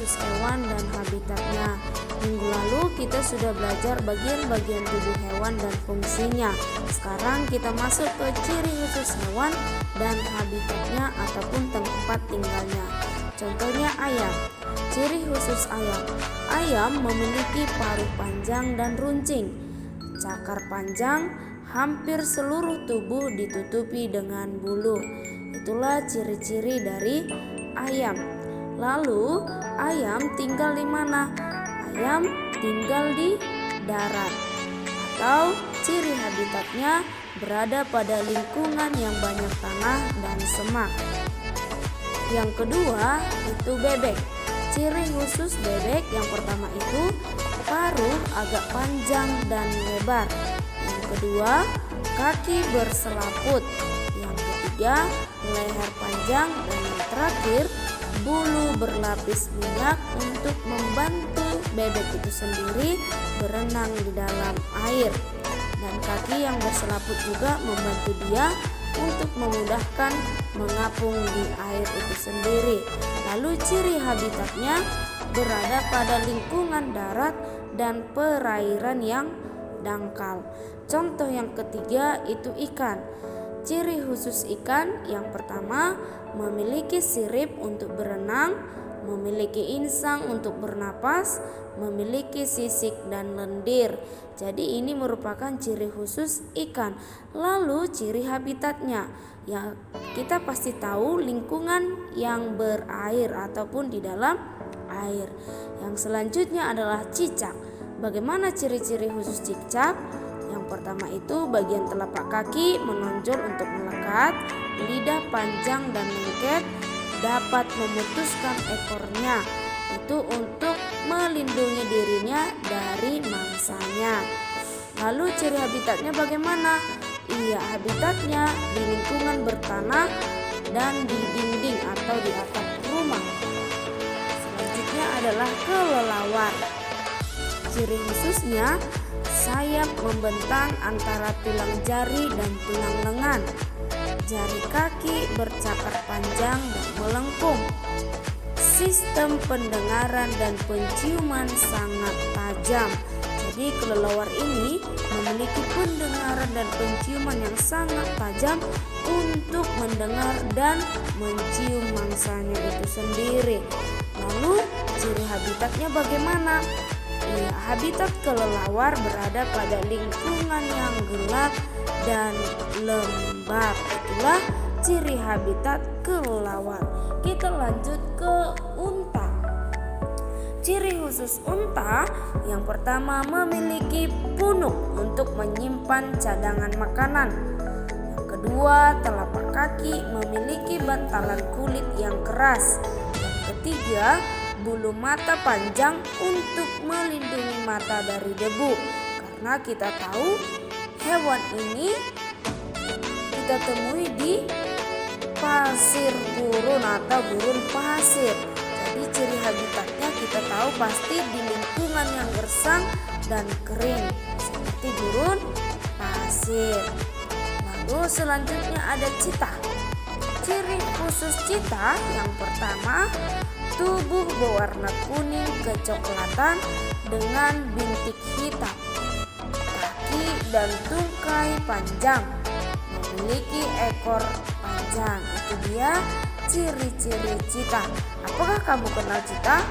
khusus hewan dan habitatnya. Minggu lalu kita sudah belajar bagian-bagian tubuh hewan dan fungsinya. Sekarang kita masuk ke ciri khusus hewan dan habitatnya ataupun tempat tinggalnya. Contohnya ayam. Ciri khusus ayam. Ayam memiliki paruh panjang dan runcing. Cakar panjang, hampir seluruh tubuh ditutupi dengan bulu. Itulah ciri-ciri dari ayam. Lalu, ayam tinggal di mana? Ayam tinggal di darat. Atau ciri habitatnya berada pada lingkungan yang banyak tanah dan semak. Yang kedua itu bebek. Ciri khusus bebek yang pertama itu paruh agak panjang dan lebar. Yang kedua, kaki berselaput. Yang ketiga, leher panjang. Dan yang terakhir, bulu berlapis minyak untuk membantu bebek itu sendiri berenang di dalam air. Dan kaki yang berselaput juga membantu dia untuk memudahkan mengapung di air itu sendiri. Lalu ciri habitatnya berada pada lingkungan darat dan perairan yang dangkal. Contoh yang ketiga itu ikan. Ciri khusus ikan yang pertama memiliki sirip untuk berenang, memiliki insang untuk bernapas, memiliki sisik dan lendir. Jadi ini merupakan ciri khusus ikan. Lalu ciri habitatnya, ya kita pasti tahu lingkungan yang berair ataupun di dalam air. Yang selanjutnya adalah cicak. Bagaimana ciri-ciri khusus cicak? Yang pertama itu bagian telapak kaki menonjol untuk melekat, lidah panjang dan lengket, dapat memutuskan ekornya itu untuk melindungi dirinya dari mangsanya. Lalu ciri habitatnya bagaimana? Iya, habitatnya di lingkungan bertanah dan di dinding atau di atap rumah. Selanjutnya adalah kelelawar. Ciri khususnya sayap membentang antara tulang jari dan tulang lengan. Jari kaki bercakar panjang dan melengkung. Sistem pendengaran dan penciuman sangat tajam. Jadi kelelawar ini memiliki pendengaran dan penciuman yang sangat tajam untuk mendengar dan mencium mangsanya itu sendiri. Lalu ciri habitatnya bagaimana? Ya, habitat kelelawar berada pada lingkungan yang gelap dan lembab. Itulah ciri habitat kelelawar. Kita lanjut ke unta. Ciri khusus unta yang pertama memiliki punuk untuk menyimpan cadangan makanan. Yang kedua, telapak kaki memiliki bantalan kulit yang keras. Yang ketiga, bulu mata panjang untuk melindungi mata dari debu. Karena kita tahu hewan ini kita temui di pasir gurun atau gurun pasir. Jadi ciri habitatnya kita tahu pasti di lingkungan yang gersang dan kering seperti gurun pasir. Lalu selanjutnya ada citah. Ciri khusus citah yang pertama, tubuh berwarna kuning kecoklatan dengan bintik hitam. Kaki dan tungkai panjang, memiliki ekor panjang. Itu dia ciri-ciri citah. Apakah kamu kenal citah?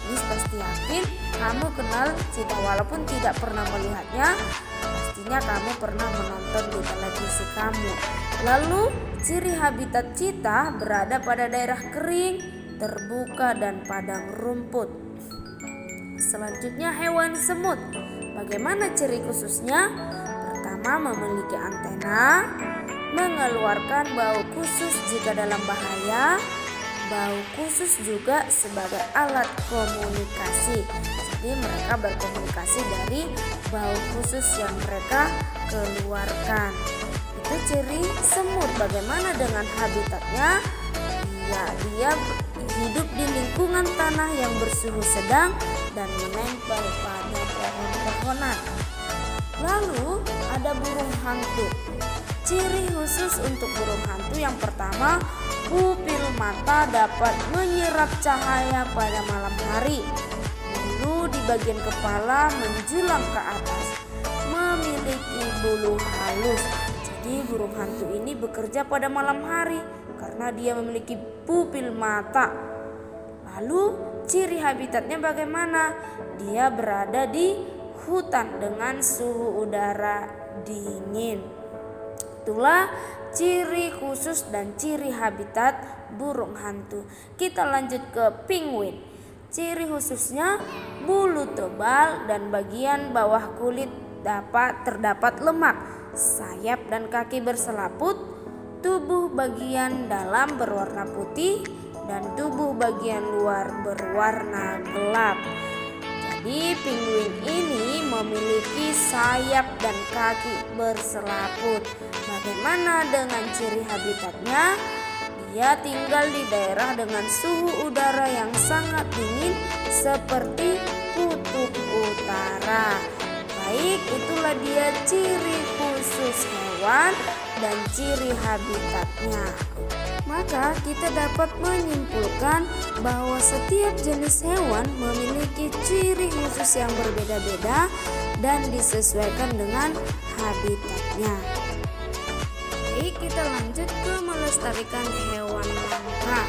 Miss pasti yakin kamu kenal citah walaupun tidak pernah melihatnya. Pastinya kamu pernah menonton di televisi kamu. Lalu ciri habitat citah berada pada daerah kering, terbuka dan padang rumput. Selanjutnya hewan semut. Bagaimana ciri khususnya? Pertama, memiliki antena, mengeluarkan bau khusus jika dalam bahaya. Bau khusus juga sebagai alat komunikasi. Jadi mereka berkomunikasi dari bau khusus yang mereka keluarkan. Itu ciri semut. Bagaimana dengan habitatnya? Ya, dia hidup di lingkungan tanah yang bersuhu sedang dan menempel pada pohon-pohonan. Lalu ada burung hantu. Ciri khusus untuk burung hantu yang pertama, pupil mata dapat menyerap cahaya pada malam hari. Bulu di bagian kepala menjulang ke atas, memiliki bulu halus. Jadi burung hantu ini bekerja pada malam hari karena dia memiliki pupil mata. Lalu ciri habitatnya bagaimana? Dia berada di hutan dengan suhu udara dingin. Itulah ciri khusus dan ciri habitat burung hantu. Kita lanjut ke penguin. Ciri khususnya bulu tebal dan bagian bawah kulit terdapat lemak. Sayap dan kaki berselaput, tubuh bagian dalam berwarna putih dan tubuh bagian luar berwarna gelap. Jadi penguin ini memiliki sayap dan kaki berselaput. Bagaimana dengan ciri habitatnya? Dia tinggal di daerah dengan suhu udara yang sangat dingin seperti kutub utara. Baik, itulah dia ciri khusus hewan dan ciri habitatnya. Maka kita dapat menyimpulkan bahwa setiap jenis hewan memiliki ciri khusus yang berbeda-beda dan disesuaikan dengan habitatnya. Baik, kita lanjut ke melestarikan hewan langka.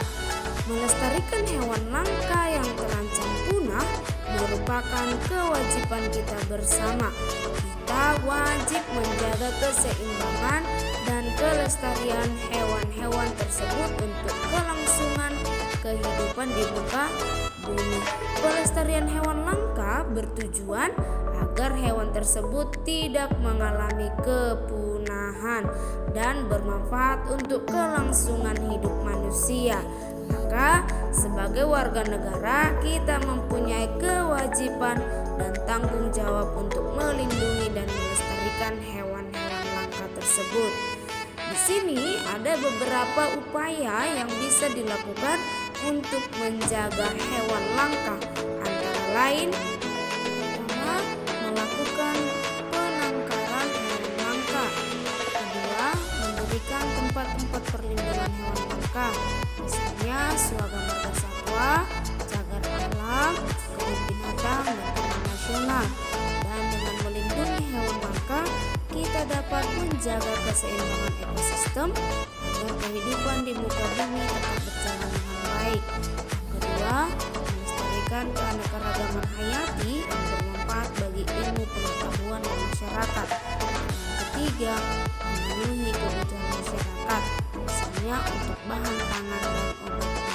Melestarikan hewan langka yang terancam punah merupakan kewajiban kita bersama. Kita wajib menjaga keseimbangan dan kelestarian hewan-hewan tersebut untuk kelangsungan kehidupan di muka bumi. Pelestarian hewan langka bertujuan agar hewan tersebut tidak mengalami kepunahan dan bermanfaat untuk kelangsungan hidup manusia. Maka sebagai warga negara kita mempunyai kewajiban dan tanggung jawab untuk melindungi dan melestarikan hewan-hewan langka tersebut. Di sini ada beberapa upaya yang bisa dilakukan untuk menjaga hewan langka, antara lain pertama, melakukan penangkaran hewan langka. Kedua, mendirikan tempat-tempat perlindungan hewan langka, misalnya Suaka Marga Satwa, Cagar Alam, Kebun Binatang, dan Taman Nasional. Dan dengan melindungi hewan langka, kita dapat menjaga keseimbangan ekosistem agar kehidupan di muka bumi tetap berjalan dengan baik. Yang kedua, melestarikan keanekaragaman hayati yang bermanfaat bagi ilmu pengetahuan dan masyarakat. Yang ketiga, memenuhi kebutuhan masyarakat, misalnya untuk bahan pangan dan obat.